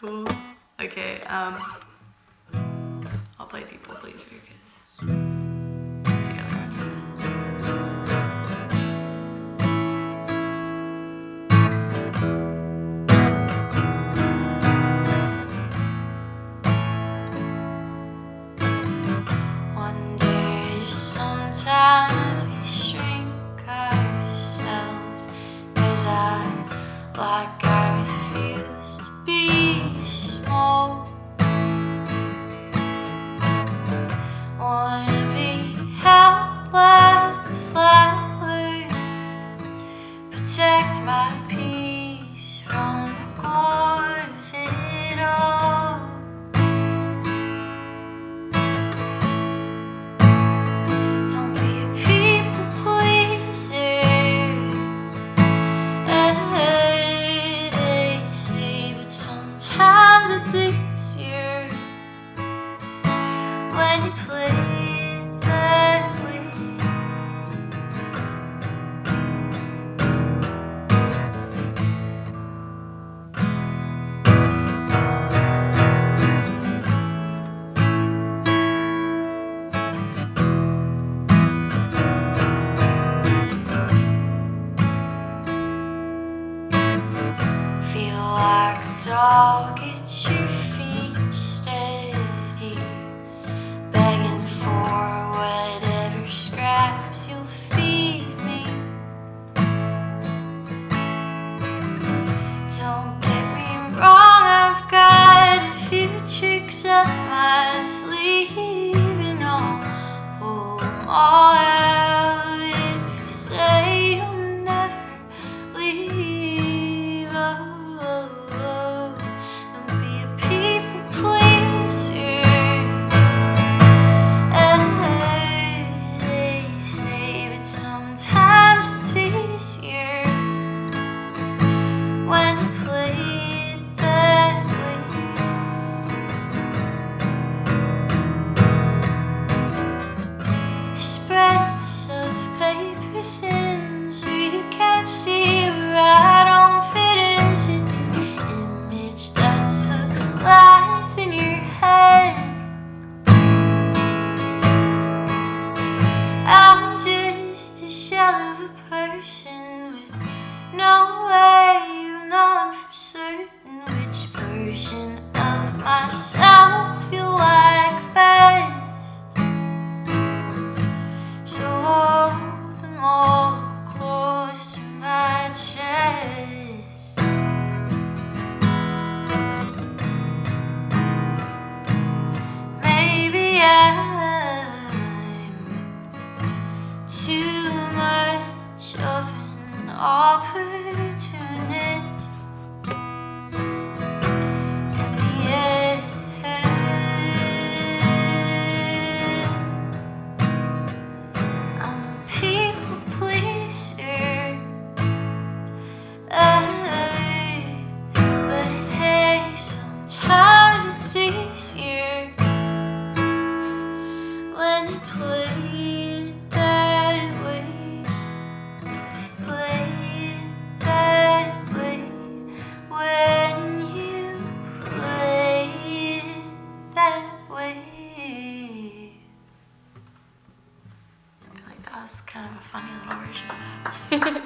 Cool. Okay, I'll play People Pleaser because together, like you said. Wonder sometimes we shrink ourselves, 'cause like I refuse to be small. Wanna be held like a flower, protect my peace from the gore of it all. Don't be a people pleaser. They say, but sometimes it's easier when you play it that way. Feel like a dog at your feet steady, begging for whatever scraps you'll feed me. Don't get me wrong, I've got a few tricks up my sleeve, and I'll pull them all out if you say you'll never leave. Don't be a people pleaser. They say, but sometimes it's easier when you play it that way. I spread myself paper thin so you can't see where I don't fit into the image that's alive in your head. I'm just a shell of a person with no way of knowing for certain which version of myself you like best. So hold them all close to my chest. Maybe I'm too much of an opportunist. In the end, I'm a people pleaser. But hey, sometimes it's easier when you play it that way. Play it that way. When you play it that way. I feel like that was kind of a funny little version of that.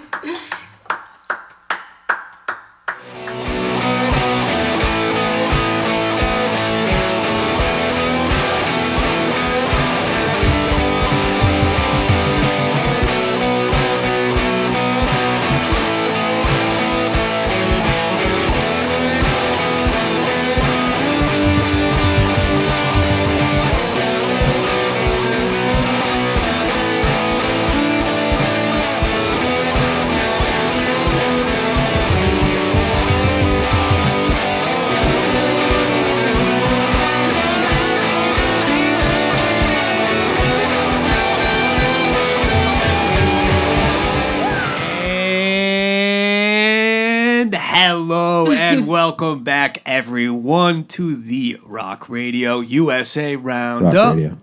Hello and welcome back, everyone, to the Rock Radio USA Roundup. Rock Radio.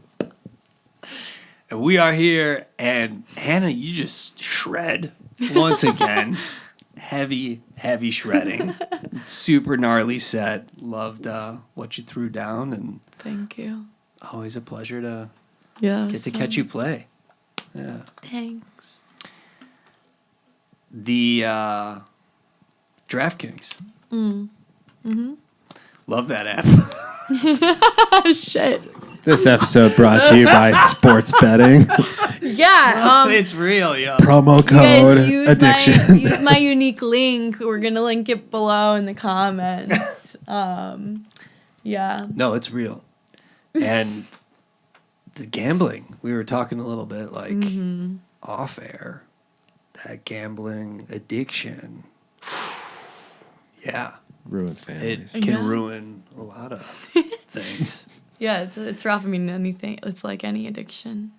And we are here, and Hannah, you just shred once again. Heavy shredding. Super gnarly set. Loved what you threw down, and Thank you. always a pleasure to Yeah. get to catch you play. Yeah. Thanks. The DraftKings. Love that app. Shit. This episode brought to you by sports betting. Yeah. It's real, yo. Promo You code guys addiction. use my unique link. We're gonna link it below in the comments. Yeah. No, it's real. And the gambling, we were talking a little bit like off air. That gambling addiction. Yeah. Ruins It families. can Yeah. ruin a lot of things. Yeah, it's rough. I mean, anything. It's like any addiction.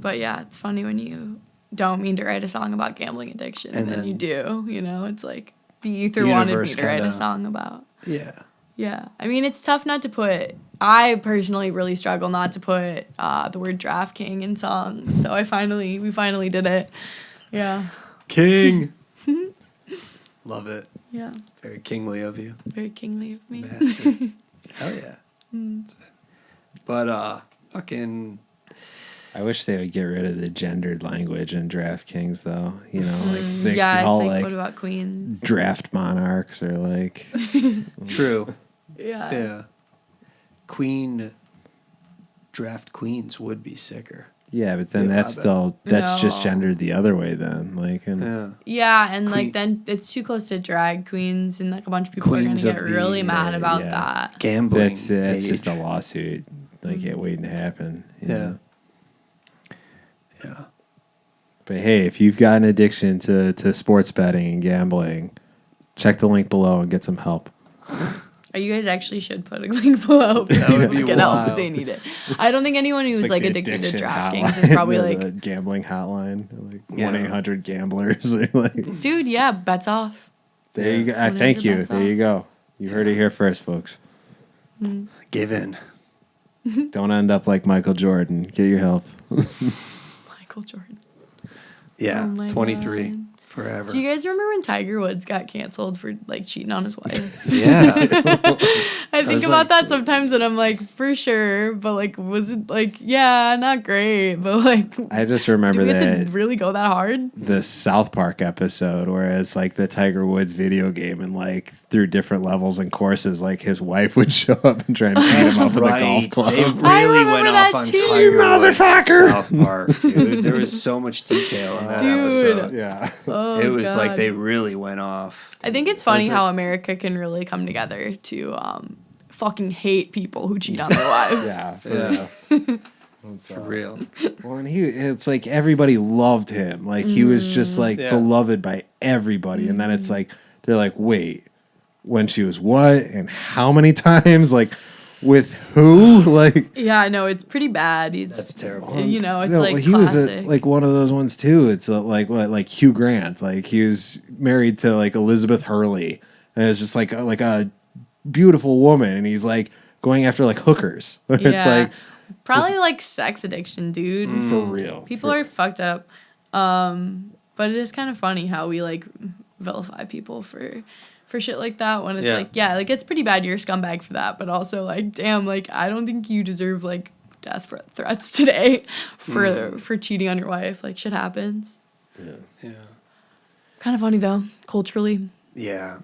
But yeah, it's funny when you don't mean to write a song about gambling addiction, and then you do. You know, it's like the ether wanted me universe to write a kinda- song about. Yeah. Yeah, I mean, it's tough not to put. I personally really struggle not to put the word DraftKing in songs. So we finally did it. Yeah, King. Love it. yeah, Very kingly of you. very kingly of me. Master. Hell yeah. But fucking I wish they would get rid of the gendered language in DraftKings, though. You know, like they Yeah, it's call like, what about queens? draft monarchs or like true. Yeah. Yeah. Draft queens would be sicker. yeah, but then Yeah, that's I bet. still just No. gendered the other way. Then like and Yeah. Yeah, and Queen- like then it's too close to drag queens, and like a bunch of people Queens are of gonna get the- really mad about yeah. that. Gambling. that's just age. a lawsuit like waiting to happen. you Yeah. know? Yeah. But hey, if you've got an addiction to sports betting and gambling, check the link below and get some help. Or you guys actually should put a link below for That would people be to get help wild. if they need it. I don't think anyone who's It's like the addicted to addiction DraftKings hotline, is probably the like, gambling hotline, like Yeah. 1-800-GAMBLERS. Like, dude, yeah, bets off. there you go. I 100 thank you. bets There off. you go. You heard it here first, folks. Give in. Don't end up like Michael Jordan. Get your help. Michael Jordan. Yeah. Oh my 23. God. Forever. Do you guys remember when Tiger Woods got canceled for like cheating on his wife? Yeah. I think was about like- that sometimes, and I'm like, for sure, but like, was it like, yeah, not great, but like, I just do remember we have that to really go that hard? the South Park episode where it's like the Tiger Woods video game and like through different levels and courses, like his wife would show up and try and beat That's him up with a golf right. club. They I really remember went that off on too. Tiger You Woods motherfucker! South Park, dude. There was so much detail in that Dude. episode. Yeah. Oh, It was like God. they really went off. I think it's funny Was it- how America can really come together to fucking hate people who cheat on their wives. Yeah. Yeah. real. For real. Well, and it's like everybody loved him. Like he was just like Yeah. beloved by everybody. And then it's like they're like, wait, when she was what and how many times? Like with who? Like Yeah, no, it's pretty bad. He's That's terrible. You know, it's no, like he classic. was like one of those ones too. It's like what, like Hugh Grant. Like he was married to like Elizabeth Hurley, and it's just like a beautiful woman, and he's like going after like hookers. It's Yeah. like Probably like sex addiction, dude. for real. People are fucked up. But it is kind of funny how we like vilify people for shit like that when it's Yeah. like, yeah, like it's pretty bad you're a scumbag for that, but also like, damn, like I don't think you deserve like death threats today for cheating on your wife. Like shit happens. Yeah. Kind of funny though, culturally Yeah.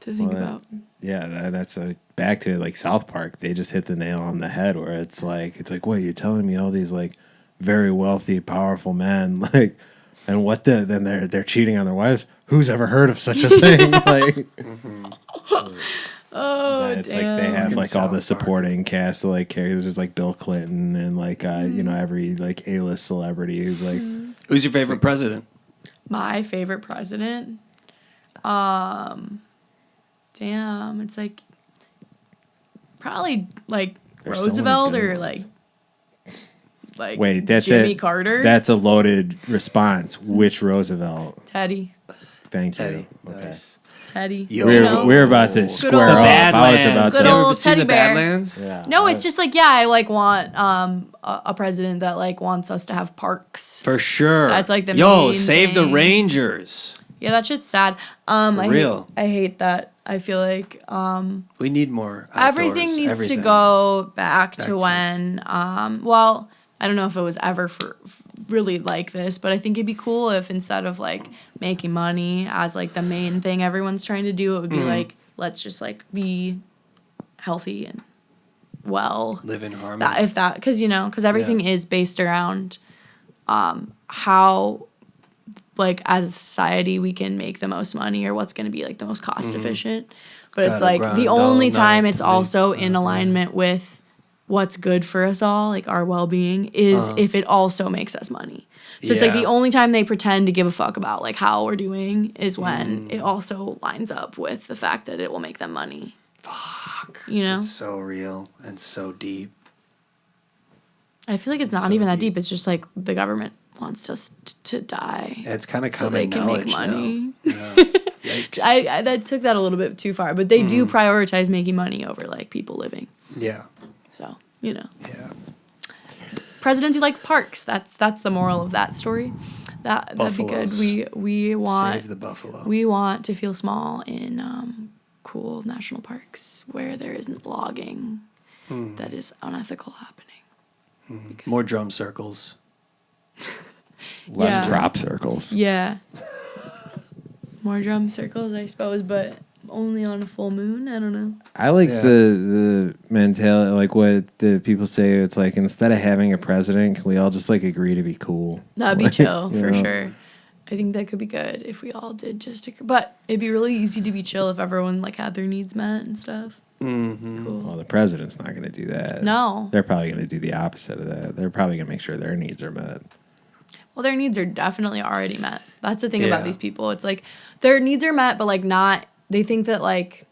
to think Well, about. Yeah, that's back to like South Park. They just hit the nail on the head where it's like, what, you're telling me all these like very wealthy, powerful men, like, and then they're cheating on their wives. Who's ever heard of such a thing? Like, Oh, it's damn. like they have like all the South Park. supporting cast of like characters. There's like Bill Clinton and like you know, every like A-list celebrity who's like, Who's your favorite president? My favorite president. Damn, it's like probably like There's so many Roosevelt good or ones. like wait, that's Jimmy it. Carter. That's a loaded response. Which Roosevelt? Teddy. Thank Teddy. you. Okay. Nice. Teddy. Yo. We were about to square old- up. I was Badlands. about Good to. old You ever seen teddy the bear. Badlands? Yeah. No, it's just like, yeah, I like want a president that like wants us to have parks. For sure. That's, like, the Yo, main save the thing. Rangers. Yeah, that shit's sad. real. I hate that. I feel like We need more outdoors, everything needs to go back to when well, I don't know if it was ever really like this, but I think it'd be cool if instead of like making money as like the main thing everyone's trying to do, it would be like, let's just like be healthy and well, live in harmony. because everything is based around how like as a society we can make the most money or what's going to be like the most cost efficient. But it's Gotta like grind the all only night time it's to make also that in alignment with what's good for us all, like our well-being, is if it also makes us money. So it's like the Yeah. only time they pretend to give a fuck about like how we're doing is when it also lines up with the fact that it will make them money. Fuck. You know? It's so real and so deep. I feel like it's not so even that deep. deep. It's just like the government wants us to die. It's kind of So they common can make knowledge money. now. Yeah. Yikes. I that took that a little bit too far, but they do prioritize making money over like people living. Yeah. So, Yeah. president who likes parks. That's the moral of that story. That'd be good. Buffaloes. We want Save the buffalo. we want to feel small in cool national parks where there isn't logging that is unethical happening. More drum circles. Less Yeah. crop circles. Yeah. More drum circles, I suppose, but only on a full moon. I don't know. I like Yeah. the mentality, like what the people say. It's like instead of having a president, can we all just like agree to be cool? That'd be Like, chill you for know? sure. I think that could be good if we all did just. But it'd be really easy to be chill if everyone like had their needs met and stuff. Mm-hmm. Cool. Well, the president's not going to do that. No. They're probably going to do the opposite of that. They're probably going to make sure their needs are met. Well, their needs are definitely already met. That's the thing Yeah. about these people. It's like their needs are met, but like not. They think that like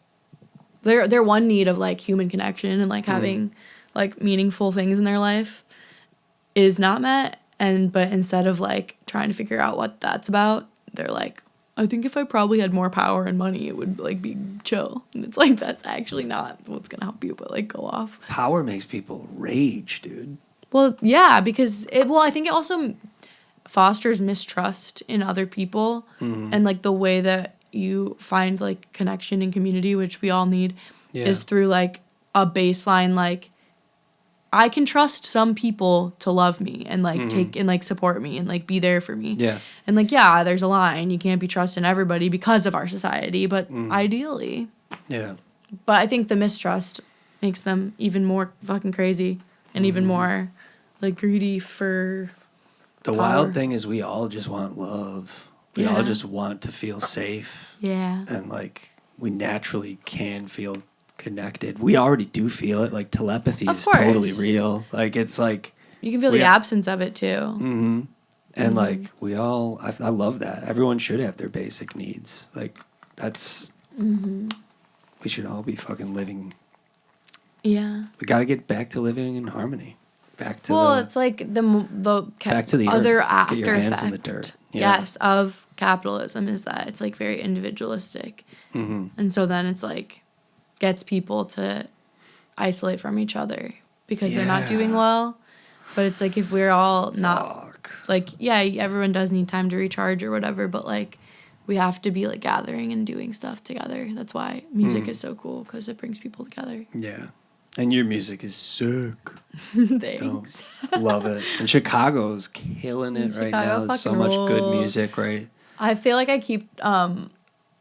their one need of like human connection and like having like meaningful things in their life is not met. But instead of like trying to figure out what that's about, they're like, I think if I probably had more power and money, it would like be chill. And it's like that's actually not what's gonna help you, but like go off. Power makes people rage, dude. Well, yeah, because I think it also fosters mistrust in other people and like the way that you find like connection and community, which we all need, is through like a baseline like I can trust some people to love me and like take and like support me and like be there for me. Yeah. And like yeah, there's a line. You can't be trusting everybody because of our society, but ideally. Yeah. But I think the mistrust makes them even more fucking crazy and even more like greedy for The power. wild thing is we all just want love. We all Yeah. just want to feel safe. yeah. And like we naturally can feel connected. We already do feel it. Like telepathy Of is course. totally real. Like it's like You can feel We the are- absence of it too. and like we all I love that. Everyone should have their basic needs. Like that's we should all be fucking living. Yeah. We got to get back to living in harmony. Back to Well, the it's like back to the other earth. after Get your hands effect. in the dirt. Yeah. Yes, of capitalism is that it's like very individualistic, and so then it's like gets people to isolate from each other because they're not doing Yeah. well. But it's like if we're all not Fuck. like yeah, everyone does need time to recharge or whatever, but like we have to be like gathering and doing stuff together. That's why music is so cool because it brings people together. Yeah. And your music is sick. Thanks. Love it. And Chicago's killing it right Chicago now. There's so fucking much good rules. music, right? I feel like I keep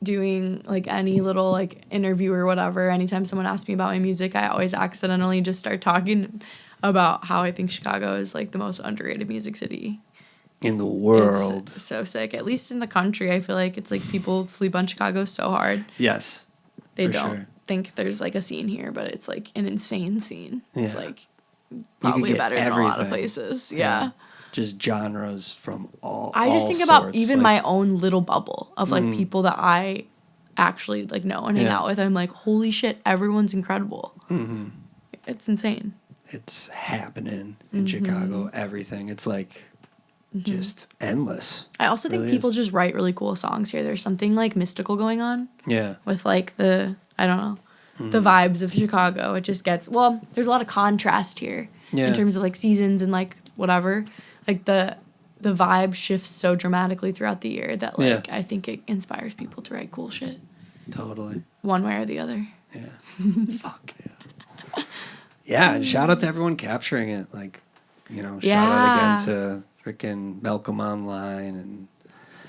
doing like any little like interview or whatever. Anytime someone asks me about my music, I always accidentally just start talking about how I think Chicago is like the most underrated music city. In the world. It's so sick. At least in the country, I feel like it's like people sleep on Chicago so hard. Yes. They For don't sure. think there's like a scene here, but it's like an insane scene. It's Yeah. like probably get better than a lot of everything. places. Yeah. Just genres from all I just all think about sorts, even like- my own little bubble of like people that I actually like know and hang Yeah. out with. I'm like, holy shit, everyone's incredible. It's insane. it's happening in Chicago. Everything. It's like just endless. I also think Really people is. just write really cool songs here. There's something like mystical going on Yeah. with like the vibes of Chicago. It just gets there's a lot of contrast here Yeah. in terms of like seasons and like whatever. Like the vibe shifts so dramatically throughout the year that like I think it inspires people to write cool shit. Totally. One way or the other. Yeah. Fuck yeah. Yeah, and shout out to everyone capturing it. Like, shout out again to freaking Malcolm Online and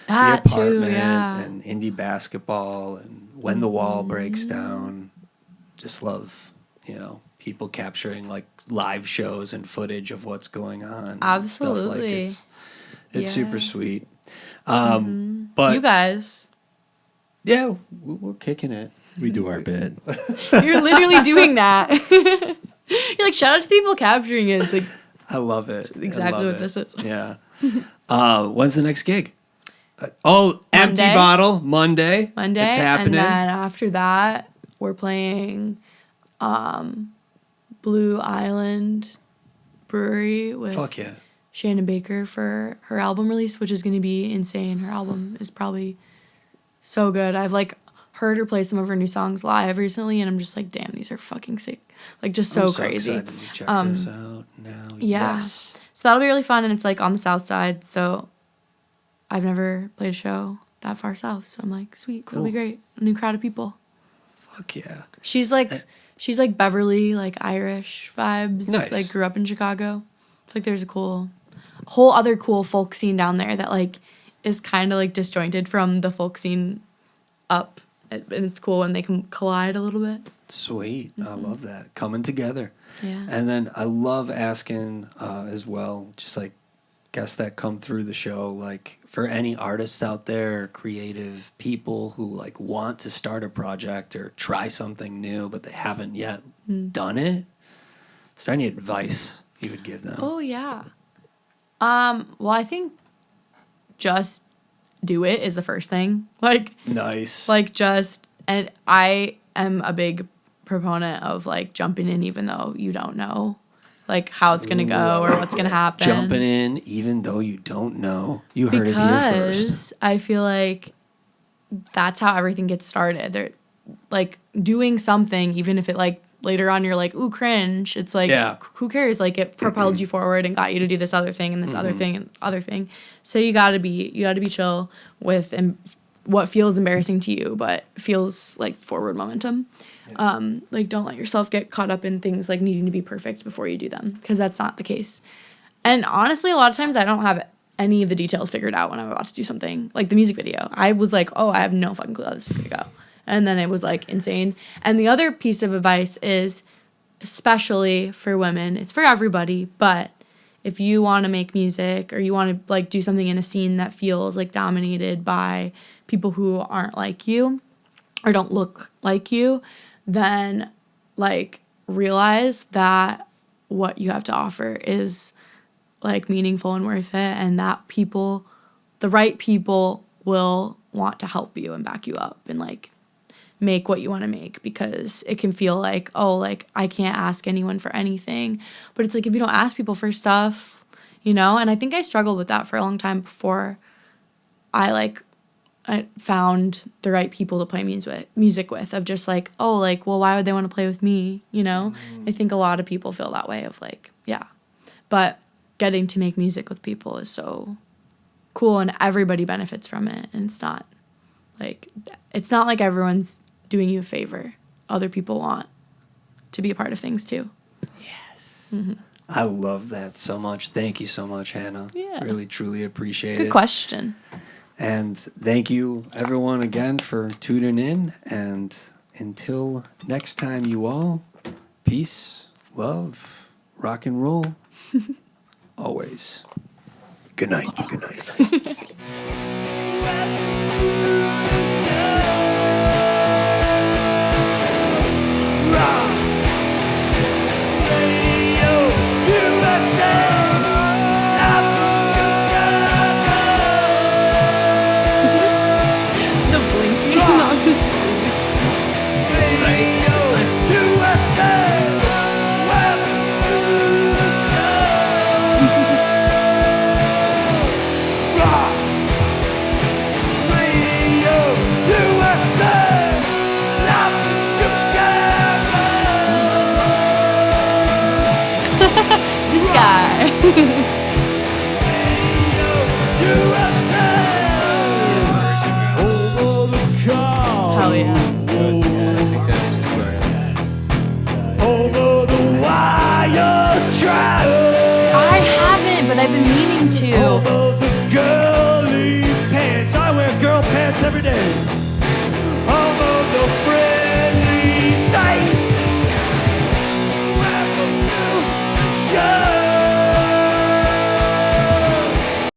That The too, Apartment yeah. and Indie Basketball and When the Wall Breaks Down. Just love, people capturing like live shows and footage of what's going on. Absolutely. Stuff like it's super sweet. But you guys, yeah, we're kicking it. We do our bit. you're literally doing that. You're like, shout out to people capturing it. It's like, I love it. exactly what this is. Yeah. When's the next gig? Empty Monday. Bottle Monday. Monday, It's happening. and then after that, we're playing Blue Island Brewery with Fuck yeah. Shannon Baker for her album release, which is going to be insane. Her album is probably so good. I've like heard her play some of her new songs live recently, and I'm just like, damn, these are fucking sick. Like, just so I'm so crazy. excited to check this out now. Yeah. Yes. So that'll be really fun, and it's like on the south side, so I've never played a show that far south, so I'm like, sweet, Cool. it'll be great. A new crowd of people. Fuck yeah. She's like Beverly, like Irish vibes. Nice. Like grew up in Chicago. It's like there's a whole other cool folk scene down there that like is kind of like disjointed from the folk scene up, and it's cool when they can collide a little bit. Sweet. I love that. Coming together. Yeah. And then I love asking as well, just like guests that come through the show, like for any artists out there, creative people who like want to start a project or try something new, but they haven't yet done it. Is there any advice you would give them? Oh yeah. Well, I think just do it is the first thing. Like Nice. and I am a big proponent of like jumping in even though you don't know like how it's gonna go or what's gonna happen. Jumping in even though you don't know. You heard it here first. Because I feel like that's how everything gets started. They're like doing something, even if it like later on you're like, ooh, cringe. It's like, who cares? Like it propelled you forward and got you to do this other thing and this other thing and other thing. So you gotta be chill with what feels embarrassing to you, but feels like forward momentum. Like don't let yourself get caught up in things like needing to be perfect before you do them, because that's not the case. And honestly, a lot of times I don't have any of the details figured out when I'm about to do something. Like the music video, I was like, oh, I have no fucking clue how this is gonna go. And then it was like insane. And the other piece of advice is, especially for women, it's for everybody, but if you want to make music or you want to like do something in a scene that feels like dominated by people who aren't like you or don't look like you, then like realize that what you have to offer is like meaningful and worth it, and that the right people will want to help you and back you up and like make what you want to make, because it can feel like, oh, like I can't ask anyone for anything. But it's like if you don't ask people for stuff, and I think I struggled with that for a long time before I found the right people to play music with, of just like, oh, like, well, why would they want to play with me? I think a lot of people feel that way of like, yeah. But getting to make music with people is so cool, and everybody benefits from it. And it's not like everyone's doing you a favor. Other people want to be a part of things too. Yes. I love that so much. Thank you so much, Hannah. Yeah. Really, truly appreciate it. Good question. And thank you, everyone, again for tuning in. And until next time, you all, peace, love, rock and roll, always. Good night. Good night. The blinking on the screen. guy. Hell yeah. I haven't, but I've been meaning to. Girly pants. I wear girl pants every day.